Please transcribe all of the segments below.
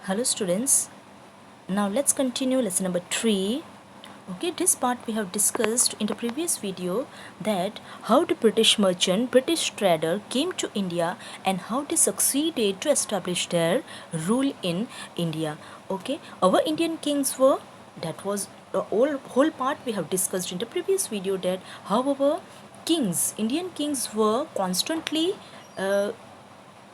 Hello students, now let's continue lesson number 3. Okay, this part we have discussed in the previous video that how the British merchant, British trader came to India and how they succeeded to establish their rule in India. Okay, our Indian kings were, that was the whole part we have discussed in the previous video, that how our kings, Indian kings were uh,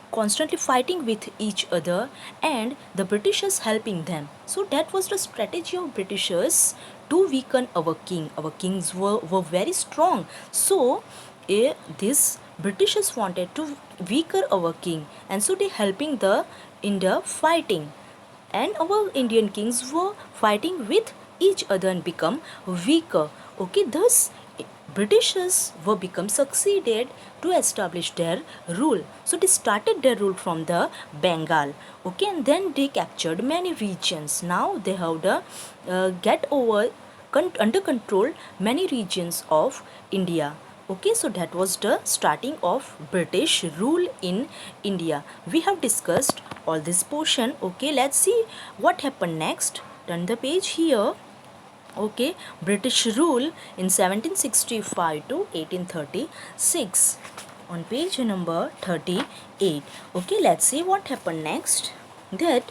constantly fighting with each other and the Britishers helping them. So that was the strategy of Britishers to weaken our king. Our kings were very strong. So this Britishers wanted to weaken our king, and so they helping the India fighting, and our Indian kings were fighting with each other and become weaker. Okay, thus Britishers were become succeeded to establish their rule. So they started their rule from the Bengal. Okay, and then they captured many regions. Now they have the get over under control many regions of India. Okay, so that was the starting of British rule in India. We have discussed all this portion. Okay, let's see what happened next. Turn the page here. Okay, British rule in 1765 to 1836 on page number 38. Okay, let's see what happened next. That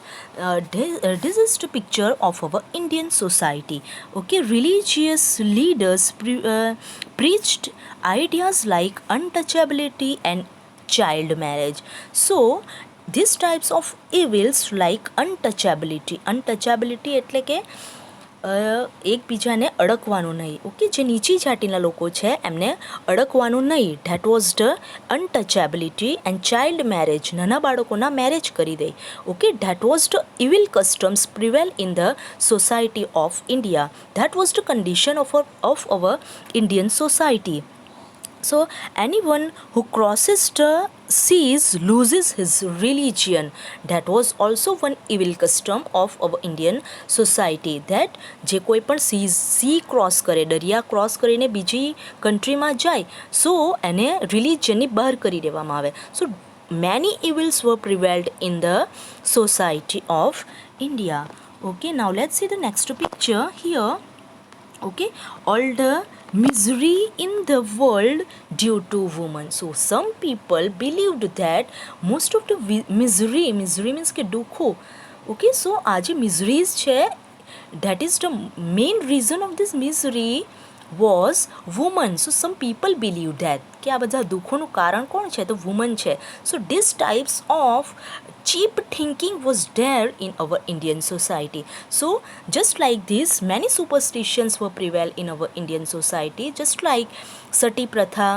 this is the picture of our Indian society. Okay, religious leaders preached ideas like untouchability and child marriage. So these types of evils like untouchability એટલે કે એકબીજાને અડકવાનું નહીં. Okay, જે નીચી જાતિના લોકો છે એમને અડકવાનું નહીં. That was the untouchability and child marriage, નાના બાળકોના મેરેજ કરી દે. Okay, that was the evil customs prevail in the society of India. That was the condition of our Indian society. So anyone who crosses the seas loses his religion. That was also one evil custom of our Indian society. That જે કોઈ પણ sea cross કરે, દરિયા cross કરીને બીજી countryમાં જાય, so એને religionની બહાર કરી દેવામાં આવે. So many evils were prevailed in the society of India. Okay, now let's see the next picture here. Okay, all the misery in the world due to women. So some people believed that most of the misery means કે દુઃખો. Okay, so આ જે miseries છે, that is the main reason of this misery was woman. So some people believe that કે આ બધા દુઃખોનું કારણ કોણ છે, તો woman છે. So these types of cheap thinking was there in our Indian society. So just like this, many superstitions were prevail in our Indian society, just like sati pratha,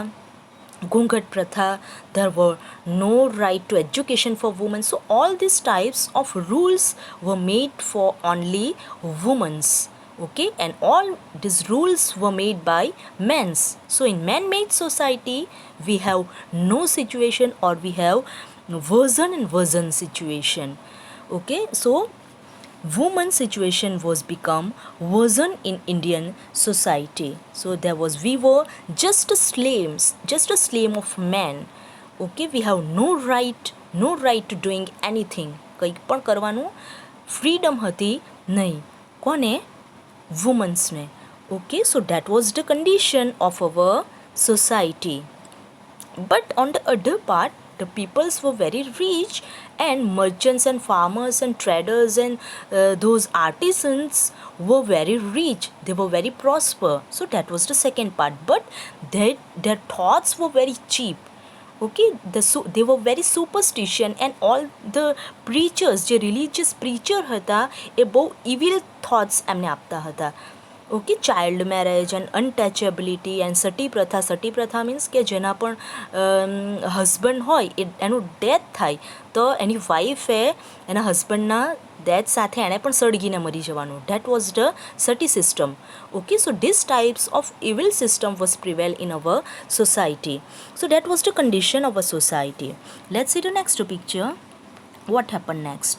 ghungat pratha. There were no right to education for women. So all these types of rules were made for only women's. Okay, and all these rules were made by men's. So in man-made society we have no situation, or we have version and version situation. Okay, so woman situation was become version in Indian society. So there was, we were just slaves, just a slave of man. Okay, we have no right to doing anything. કંઈક પણ કરવાનું freedom હતી નહીં. કોને? વુમન્સને. Okay, so that was the condition of our society. But on the other part, the peoples were very rich, and merchants and farmers and traders and those artisans were very rich. They were very prosper. So that was the second part. But their thoughts were very cheap. Okay, they were very superstition, and all the preachers, જે religious preacher હતા, એ બહુ evil thoughts એમને આપતા હતા. Okay, child marriage and untouchability and sati પ્રથા means કે જેના પણ હસબન્ડ હોય એનું ડેથ થાય તો એની વાઈફે એના હસબન્ડના ડેથ સાથે એણે પણ સળગીને મરી જવાનું. That was the Sati system. Okay, so this types of evil system was prevail in our society. So that was the condition of a society. Let's see the next picture. What happened next?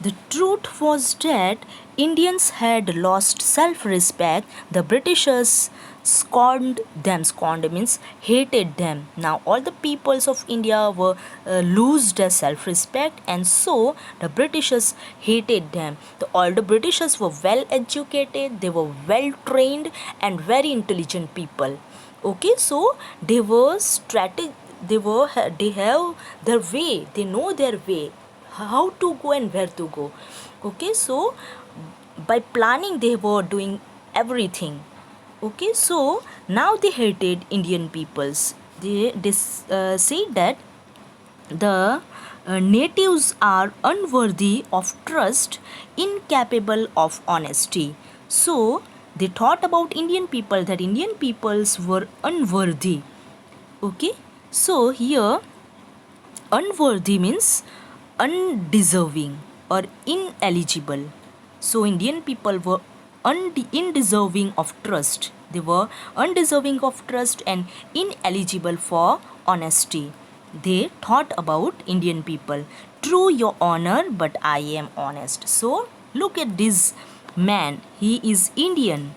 The truth was that Indians had lost self-respect. The Britishers scorned them. Scorned means hated them. Now all the peoples of India were lose their self-respect, and so the Britishers hated them. All the Britishers were well educated, they were well trained and very intelligent people. Okay, so they were strategic, they have their way, they know their way, how to go and where to go. Okay, so by planning they were doing everything. Okay, so now they hated Indian peoples. They say that the natives are unworthy of trust, incapable of honesty. So they thought about Indian people that Indian peoples were unworthy. Okay, so here unworthy means undeserving or ineligible. So Indian people were undeserving of trust. They were undeserving of trust and ineligible for honesty. They thought about Indian people. True your honor, but I am honest. So look at this man. He is Indian.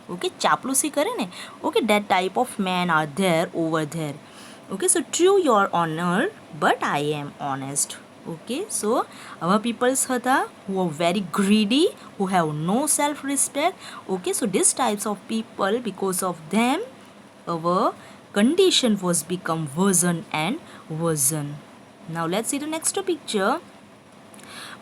Okay, चापलूसी करे ने. Okay, that type of men are there over there. Okay, so true your honor, but I am honest. Okay, so our peoples hata who are very greedy, who have no self-respect. Okay, so these types of people, because of them, our condition was become worsen and worsen. Now let's see the next picture.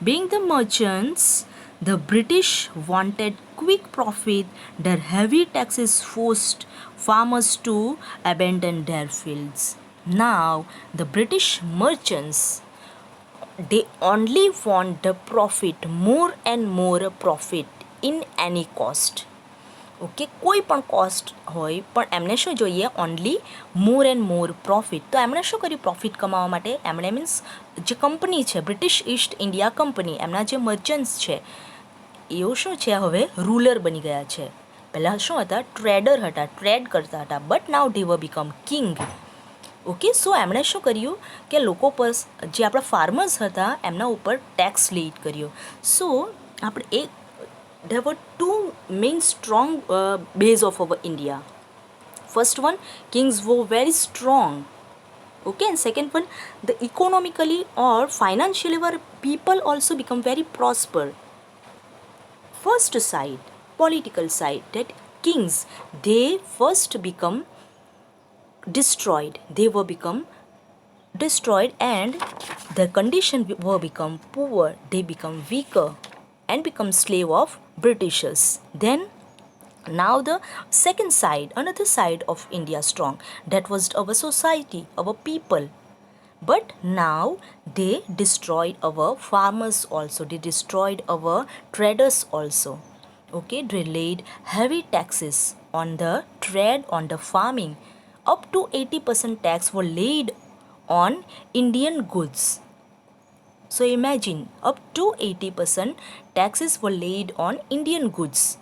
Being the merchants, the British wanted quick profit. Their heavy taxes forced farmers to abandon their fields. Now, the British merchants, they only want the profit, more and more profit in any cost. Okay, કોઈ પણ cost હોય પણ એમને શું જોઈએ? Only more and more profit. તો એમણે શું કર્યું પ્રોફિટ કમાવા માટે? એમણે મીન્સ જે કંપની છે બ્રિટિશ ઈસ્ટ ઇન્ડિયા કંપની, એમના જે મર્ચન્ટ્સ છે એઓ શું છે હવે રૂલર બની ગયા છે. પહેલાં શું હતા? ટ્રેડર હતા, ટ્રેડ કરતા હતા. But now they were become king. Okay, so એમણે શું કર્યું કે લોકો પર જે આપણા ફાર્મર્સ હતા એમના ઉપર ટેક્સ લેટ કર્યો. સો આપણે એક there were two main strong base of our India. First one, kings were very strong. Okay, and second one, the economically or financially our people also become very prosper. First side, political side, that kings, they first become destroyed. They were become destroyed and the condition were become poor. They become weaker and become slave of Britishers. Then now the second side, another side of India strong, that was our society, our people. But now they destroyed our farmers also, they destroyed our traders also. Okay, they laid heavy taxes on the trade, on the farming. Up to 80% tax were laid on Indian goods. So imagine, up to 80% taxes were laid on Indian goods.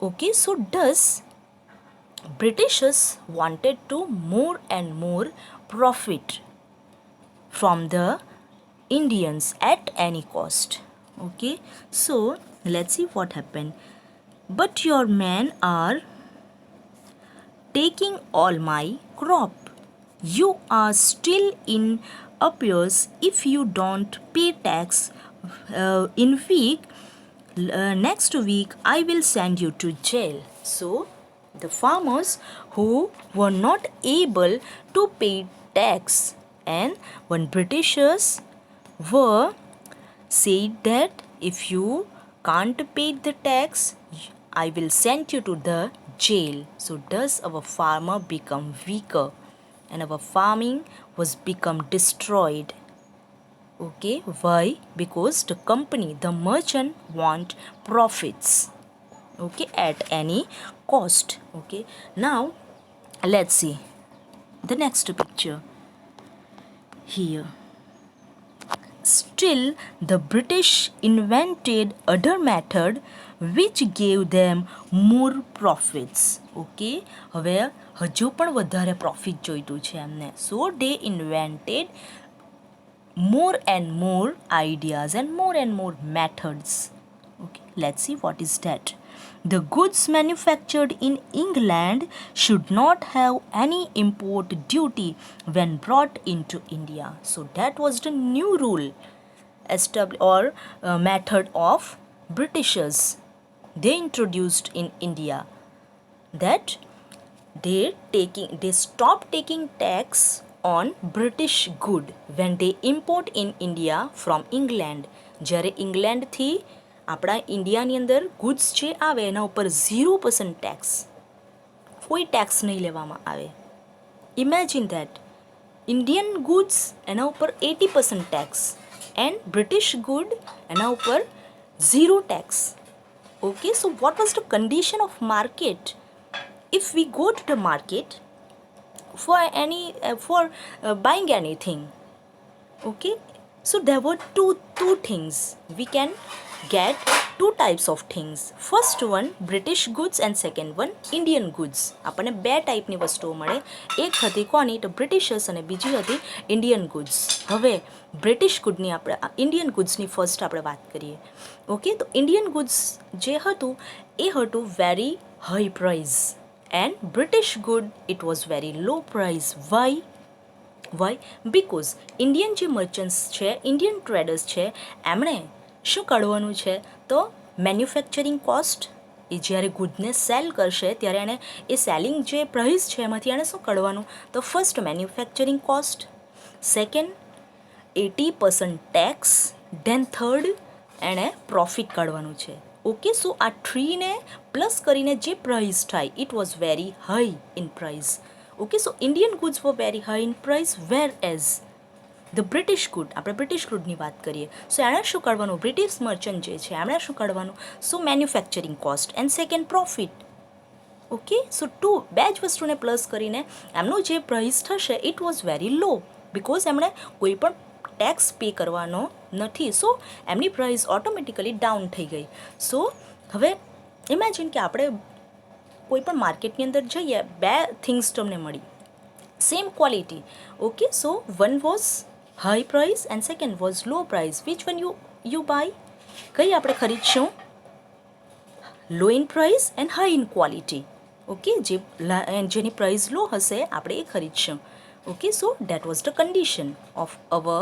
Okay, so thus Britishers wanted to more and more profit from the Indians at any cost. Okay, so let's see what happened. But your men are taking all my crop. You are still in appears if you don't pay tax in week. Next week I will send you to jail. So the farmers who were not able to pay tax, and when Britishers were said that if you can't pay the tax, I will send you to the jail. So does our farmer become weaker and our farming was become destroyed. Okay, why? Because the company, the merchant want profits. Okay, at any cost. Okay, now let's see the next picture here. Still the British invented other method which gave them more profits. Okay, હવે હજુ પણ વધારે profit જોઈતું છે એમને. સો they invented more and more ideas and more methods. Okay, let's see what is that. The goods manufactured in England should not have any import duty when brought into India. So that was the new rule or method of Britishers they introduced in India, that they stop taking tax on British good when they import in India from England. જ્યારે ઇંગ્લેન્ડથી આપણા ઇન્ડિયાની અંદર goods જે આવે એના ઉપર 0% tax, કોઈ tax નહીં લેવામાં આવે. ઇમેજિન ધેટ, ઇન્ડિયન ગુડ્સ એના ઉપર 80% ટેક્સ એન્ડ બ્રિટિશ ગુડ એના ઉપર 0 tax. Okay, so what was the condition of market? If we go to the market for buying anything, okay, so there were two things. We can get two types of things. First one British goods and second one Indian goods. આપણને બે ટાઈપની વસ્તુઓ મળે. એક હતી કોની? તો Britishers અને બીજી હતી ઇન્ડિયન ગુડ્સ. હવે બ્રિટિશ ગુડની આપણે ઇન્ડિયન ગુડ્સની ફર્સ્ટ આપણે વાત કરીએ. ઓકે, તો ઇન્ડિયન ગુડ્સ જે હતું એ હતું very high price, and British good it was very low price. Why? Because Indian જે મર્ચન્ટ્સ છે, ઇન્ડિયન ટ્રેડર્સ છે, એમણે શું કાઢવાનું છે? તો મેન્યુફેક્ચરિંગ કોસ્ટ, એ જ્યારે ગુડને સેલ કરશે ત્યારે એણે એ સેલિંગ જે પ્રાઇસ છે એમાંથી એણે શું કાઢવાનું? તો first manufacturing cost, second 80% tax, than third એણે પ્રોફિટ કાઢવાનું છે. ઓકે, સો આ થ્રીને પ્લસ કરીને જે પ્રાઇસ થાય it was very high in price. Okay, so Indian goods were very high in price, whereas the British good, આપણે British ગુડની વાત કરીએ, સો એણે શું કાઢવાનું? બ્રિટિશ મર્ચન્ટ જે છે એમણે શું કાઢવાનું? So manufacturing cost and second profit. Okay, so બે જ વસ્તુને પ્લસ કરીને એમનો જે પ્રાઇસ થશે it was very low, because એમણે કોઈ પણ ટેક્સ પે કરવાનો નથી. સો એમની પ્રાઇસ ઓટોમેટિકલી ડાઉન થઈ ગઈ. સો હવે ઇમેજિન કે આપણે કોઈ પણ માર્કેટની અંદર જઈએ, બે થિંગ્સ તમને મળી, same quality. Okay, so one was high price and second was low price. Which one you buy? કઈ આપણે ખરીદશું? Low in price and high in quality. Okay, જેની પ્રાઇસ લો હશે આપણે એ ખરીદશું. Okay, so that was the condition of our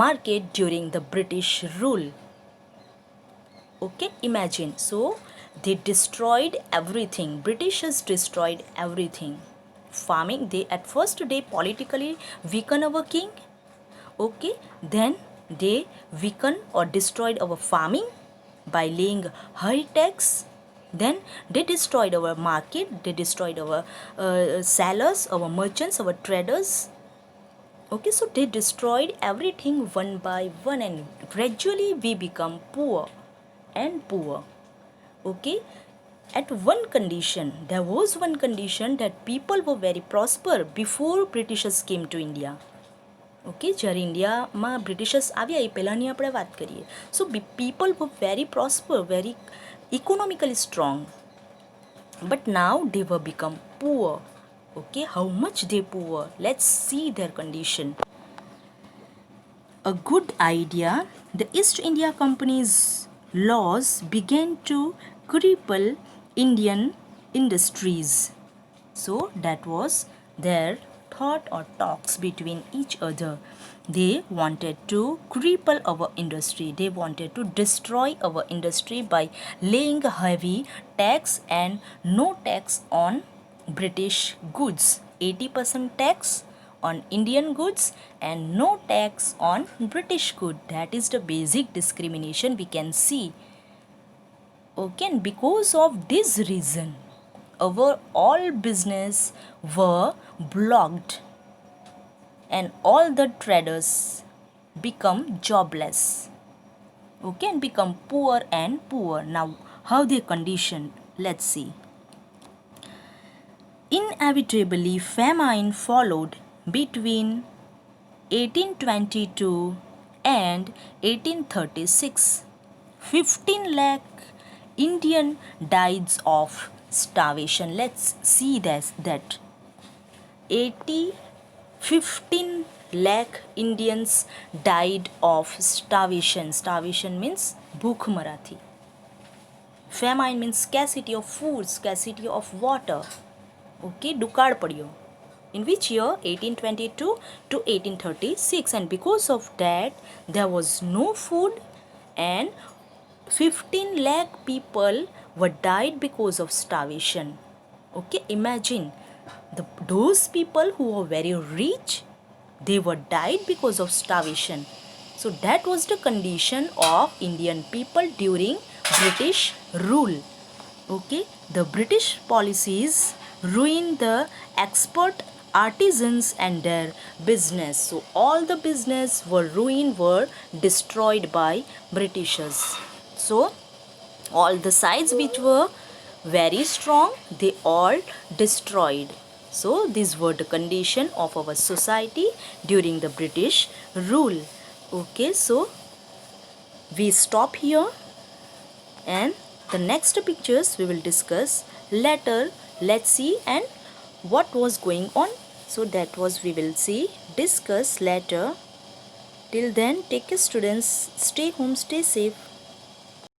market during the British rule. Okay, imagine. So they destroyed everything. Britishers destroyed everything. Farming, at first they politically weaken our king. Okay, then they weaken or destroyed our farming by laying high tax. Then they destroyed our market, they destroyed our sellers, our merchants, our traders. Okay, so they destroyed everything one by one, and gradually we become poor and poor. Okay, at one condition, there was one condition, that people were very prosper before Britishers came to India. Okay, જ્યારે ઇન્ડિયામાં Britishers આવ્યા એ પહેલાંની આપણે વાત કરીએ. So people were very prosper, very economically strong, but now they were become poor. Okay, how much they poor? Let's see their condition. A good idea, the East India Company's laws began to cripple Indian industries. So that was their thought or talks between each other. They wanted to cripple our industry. They wanted to destroy our industry by laying heavy tax and no tax on British goods. 80% tax on Indian goods and no tax on British good. That is the basic discrimination we can see. Okay, and because of this reason, our all business were blocked and all the traders become jobless. Okay, and become poor and poor. Now, how their condition? Let's see. Inevitably, famine followed between 1822 and 1836. 15 lakh Indian died of starvation. Let's see that 80 15 lakh Indians died of starvation. Starvation means ભૂખમરાથી. Famine means scarcity of food, scarcity of water. Okay, દુકાળ પડ્યો. In which year? 1822 to 1836, and because of that there was no food and 15 lakh people were died because of starvation. Okay, imagine those people who were very rich, they were died because of starvation. So that was the condition of Indian people during British rule. Okay, the British policies ruined the expert artisans and their business. So all the business were ruined, were destroyed by Britishers. So all the sides which were very strong, they all destroyed. So these were the condition of our society during the British rule. Okay, so we stop here, and the next pictures we will discuss later. Let's see and what was going on. So that was we will see, discuss later. Till then, take care students, stay home, stay safe.